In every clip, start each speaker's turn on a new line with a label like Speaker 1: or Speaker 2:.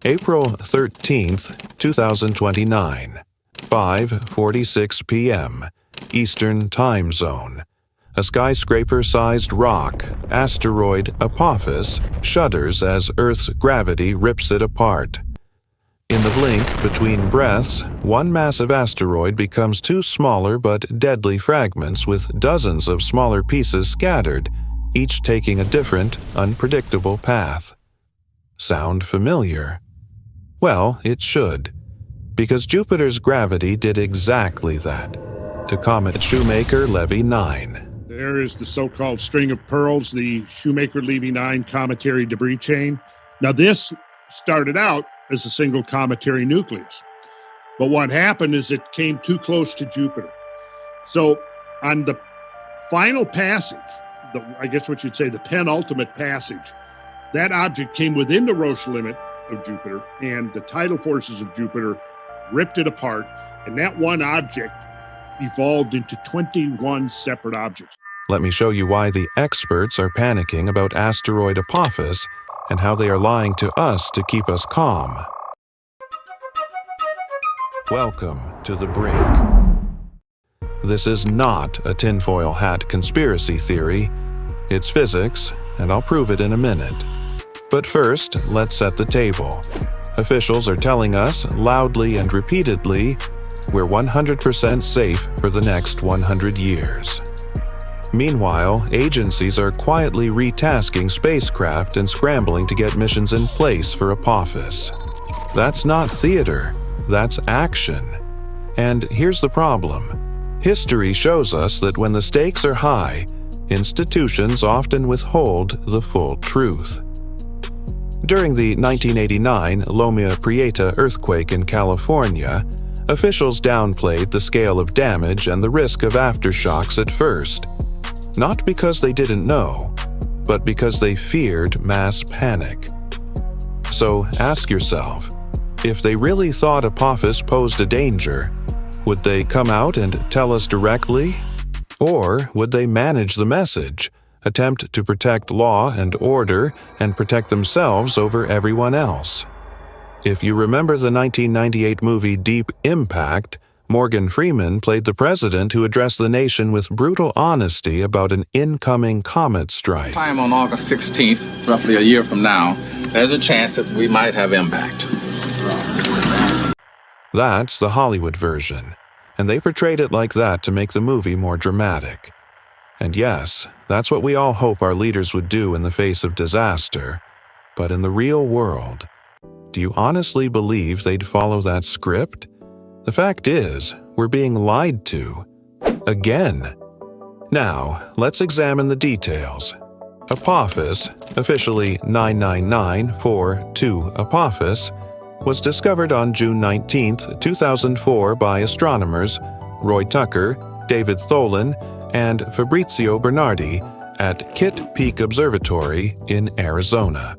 Speaker 1: April 13th, 2029, 5:46 p.m., Eastern Time Zone. A skyscraper-sized rock, asteroid Apophis, shudders as Earth's gravity rips it apart. In the blink between breaths, one massive asteroid becomes two smaller but deadly fragments with dozens of smaller pieces scattered, each taking a different, unpredictable path. Sound familiar? Well, it should, because Jupiter's gravity did exactly that to Comet Shoemaker-Levy 9.
Speaker 2: There is the so-called string of pearls, the Shoemaker-Levy 9 cometary debris chain. Now, this started out as a single cometary nucleus. But what happened is it came too close to Jupiter. So on the final passage, I guess what you'd say the penultimate passage, that object came within the Roche limit of Jupiter, and the tidal forces of Jupiter ripped it apart, and that one object evolved into 21 separate objects.
Speaker 1: Let me show you why the experts are panicking about asteroid Apophis and how they are lying to us to keep us calm. Welcome to the brink. This is not a tinfoil hat conspiracy theory. It's physics, and I'll prove it in a minute. But first, let's set the table. Officials are telling us, loudly and repeatedly, we're 100% safe for the next 100 years. Meanwhile, agencies are quietly retasking spacecraft and scrambling to get missions in place for Apophis. That's not theater, that's action. And here's the problem. History shows us that when the stakes are high, institutions often withhold the full truth. During the 1989 Loma Prieta earthquake in California, officials downplayed the scale of damage and the risk of aftershocks at first. Not because they didn't know, but because they feared mass panic. So ask yourself, if they really thought Apophis posed a danger, would they come out and tell us directly? Or would they manage the message, attempt to protect law and order, and protect themselves over everyone else? If you remember the 1998 movie Deep Impact, Morgan Freeman played the president who addressed the nation with brutal honesty about an incoming comet strike.
Speaker 3: Time on August 16th, roughly a year from now, there's a chance that we might have impact.
Speaker 1: That's the Hollywood version, and they portrayed it like that to make the movie more dramatic. And yes, that's what we all hope our leaders would do in the face of disaster. But in the real world, do you honestly believe they'd follow that script? The fact is, we're being lied to. Again. Now, let's examine the details. Apophis, officially 99942 Apophis, was discovered on June 19, 2004 by astronomers Roy Tucker, David Tholen, and Fabrizio Bernardi at Kitt Peak Observatory in Arizona.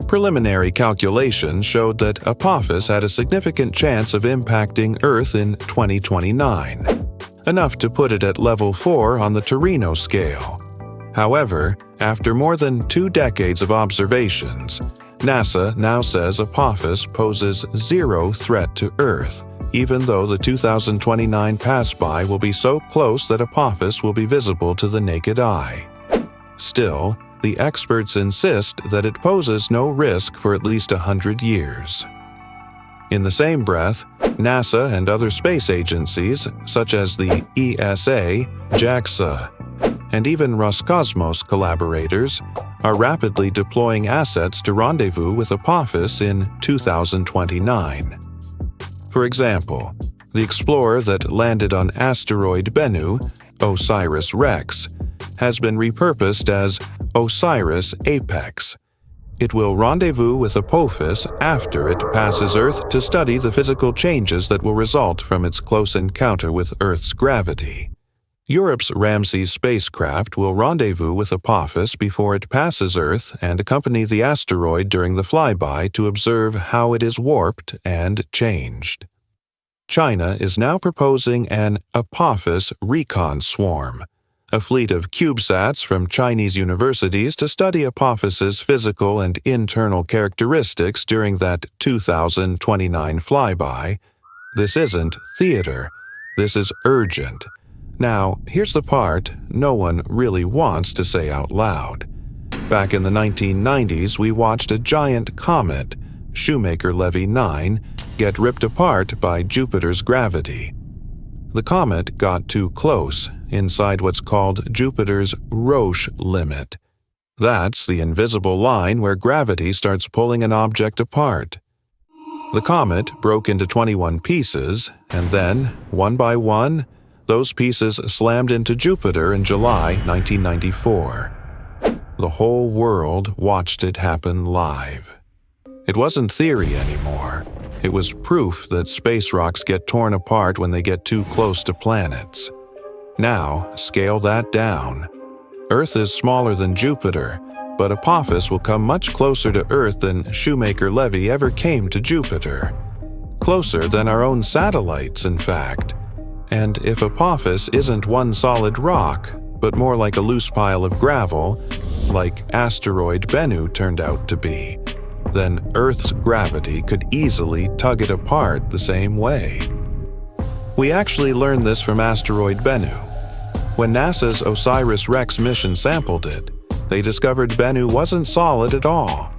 Speaker 1: Preliminary calculations showed that Apophis had a significant chance of impacting Earth in 2029, enough to put it at level 4 on the Torino scale. However, after more than 2 decades of observations, NASA now says Apophis poses zero threat to Earth, even though the 2029 pass-by will be so close that Apophis will be visible to the naked eye. Still, the experts insist that it poses no risk for at least 100 years. In the same breath, NASA and other space agencies, such as the ESA, JAXA, and even Roscosmos collaborators, are rapidly deploying assets to rendezvous with Apophis in 2029. For example, the explorer that landed on asteroid Bennu, OSIRIS-REx, has been repurposed as OSIRIS-APEX. It will rendezvous with Apophis after it passes Earth to study the physical changes that will result from its close encounter with Earth's gravity. Europe's Ramses spacecraft will rendezvous with Apophis before it passes Earth and accompany the asteroid during the flyby to observe how it is warped and changed. China is now proposing an Apophis recon swarm, a fleet of CubeSats from Chinese universities to study Apophis's physical and internal characteristics during that 2029 flyby. This isn't theater. This is urgent. Now, here's the part no one really wants to say out loud. Back in the 1990s, we watched a giant comet, Shoemaker-Levy 9, get ripped apart by Jupiter's gravity. The comet got too close, inside what's called Jupiter's Roche limit. That's the invisible line where gravity starts pulling an object apart. The comet broke into 21 pieces, and then, one by one, those pieces slammed into Jupiter in July 1994. The whole world watched it happen live. It wasn't theory anymore. It was proof that space rocks get torn apart when they get too close to planets. Now, scale that down. Earth is smaller than Jupiter, but Apophis will come much closer to Earth than Shoemaker-Levy ever came to Jupiter. Closer than our own satellites, in fact. And if Apophis isn't one solid rock, but more like a loose pile of gravel, like Asteroid Bennu turned out to be, then Earth's gravity could easily tug it apart the same way. We actually learned this from Asteroid Bennu. When NASA's OSIRIS-REx mission sampled it, they discovered Bennu wasn't solid at all.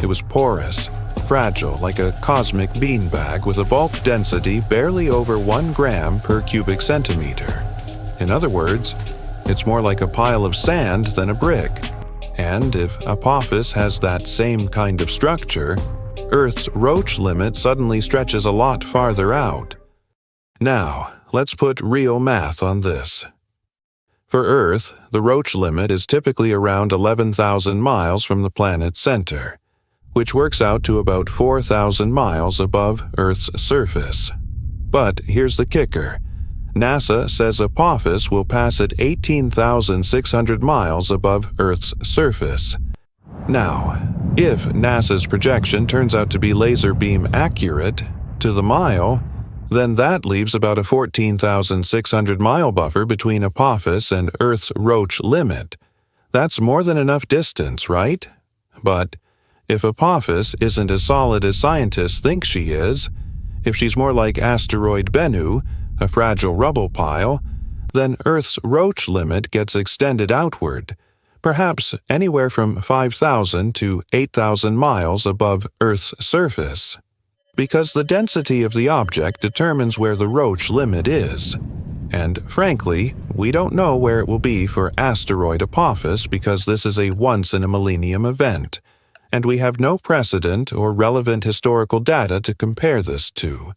Speaker 1: It was porous, fragile like a cosmic beanbag with a bulk density barely over 1 gram per cubic centimeter. In other words, it's more like a pile of sand than a brick. And if Apophis has that same kind of structure, Earth's Roche limit suddenly stretches a lot farther out. Now, let's put real math on this. For Earth, the Roche limit is typically around 11,000 miles from the planet's center, which works out to about 4,000 miles above Earth's surface. But here's the kicker. NASA says Apophis will pass at 18,600 miles above Earth's surface. Now, if NASA's projection turns out to be laser beam accurate, to the mile, then that leaves about a 14,600 mile buffer between Apophis and Earth's Roche limit. That's more than enough distance, right? But if Apophis isn't as solid as scientists think she is, if she's more like Asteroid Bennu, a fragile rubble pile, then Earth's Roche limit gets extended outward, perhaps anywhere from 5,000 to 8,000 miles above Earth's surface, because the density of the object determines where the Roche limit is. And frankly, we don't know where it will be for asteroid Apophis because this is a once-in-a-millennium event, and we have no precedent or relevant historical data to compare this to.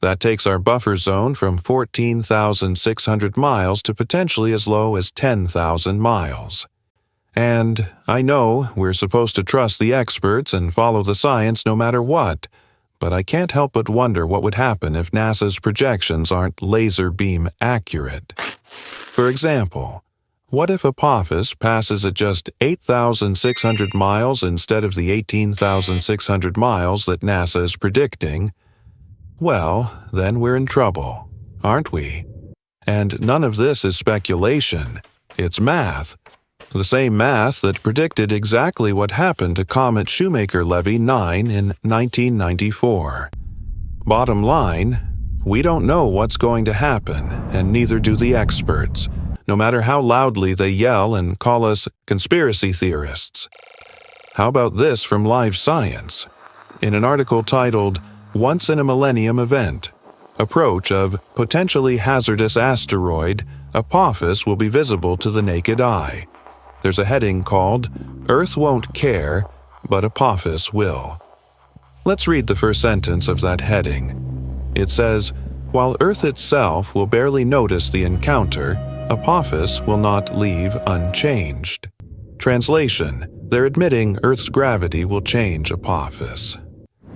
Speaker 1: That takes our buffer zone from 14,600 miles to potentially as low as 10,000 miles. And I know we're supposed to trust the experts and follow the science no matter what, but I can't help but wonder what would happen if NASA's projections aren't laser beam accurate. For example, what if Apophis passes at just 8,600 miles instead of the 18,600 miles that NASA is predicting? Well, then we're in trouble, aren't we? And none of this is speculation. It's math. The same math that predicted exactly what happened to Comet Shoemaker-Levy 9 in 1994. Bottom line, we don't know what's going to happen, and neither do the experts, no matter how loudly they yell and call us conspiracy theorists. How about this from Live Science? In an article titled, Once-in-a-Millennium Event, Approach of Potentially Hazardous Asteroid, Apophis Will Be Visible to the Naked Eye. There's a heading called, Earth Won't Care, but Apophis Will. Let's read the first sentence of that heading. It says, while Earth itself will barely notice the encounter, Apophis will not leave unchanged. Translation, they're admitting Earth's gravity will change Apophis.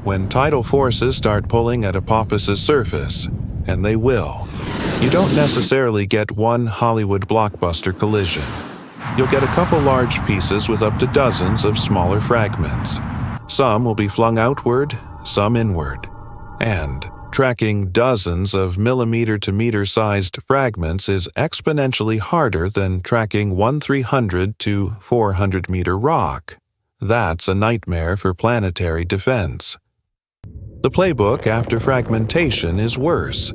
Speaker 1: When tidal forces start pulling at Apophis's surface, and they will, you don't necessarily get one Hollywood blockbuster collision. You'll get a couple large pieces with up to dozens of smaller fragments. Some will be flung outward, some inward. And, tracking dozens of millimeter-to-meter-sized fragments is exponentially harder than tracking 1/300 to 400-meter rock. That's a nightmare for planetary defense. The playbook after fragmentation is worse.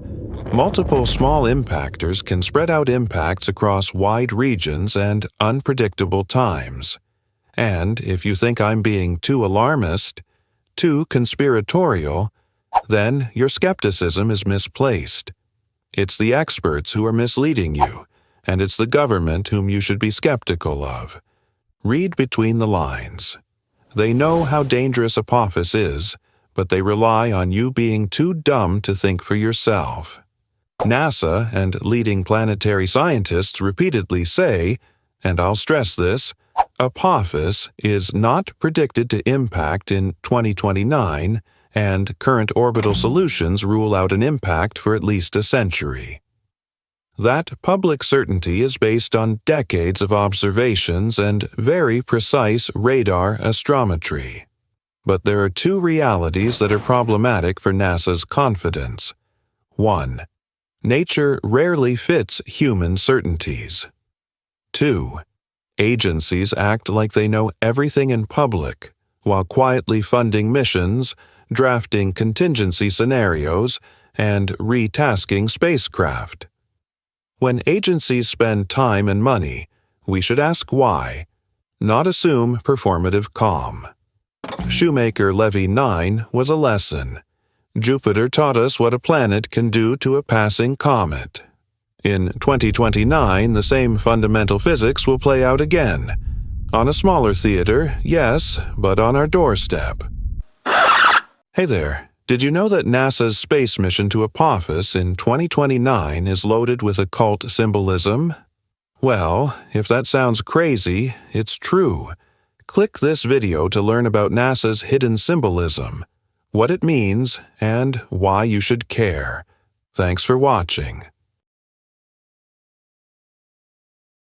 Speaker 1: Multiple small impactors can spread out impacts across wide regions and unpredictable times. And if you think I'm being too alarmist, too conspiratorial, then your skepticism is misplaced. It's the experts who are misleading you, and it's the government whom you should be skeptical of. Read between the lines. They know how dangerous Apophis is, but they rely on you being too dumb to think for yourself. NASA and leading planetary scientists repeatedly say, and I'll stress this, Apophis is not predicted to impact in 2029, and current orbital solutions rule out an impact for at least a century. That public certainty is based on decades of observations and very precise radar astrometry. But there are two realities that are problematic for NASA's confidence. 1. Nature rarely fits human certainties. 2. Agencies act like they know everything in public, while quietly funding missions, drafting contingency scenarios, and retasking spacecraft. When agencies spend time and money, we should ask why, not assume performative calm. Shoemaker-Levy 9 was a lesson. Jupiter taught us what a planet can do to a passing comet. In 2029, the same fundamental physics will play out again. On a smaller theater, yes, but on our doorstep. Hey there, did you know that NASA's space mission to Apophis in 2029 is loaded with occult symbolism? Well, if that sounds crazy, it's true. Click this video to learn about NASA's hidden symbolism, what it means, and why you should care. Thanks for watching.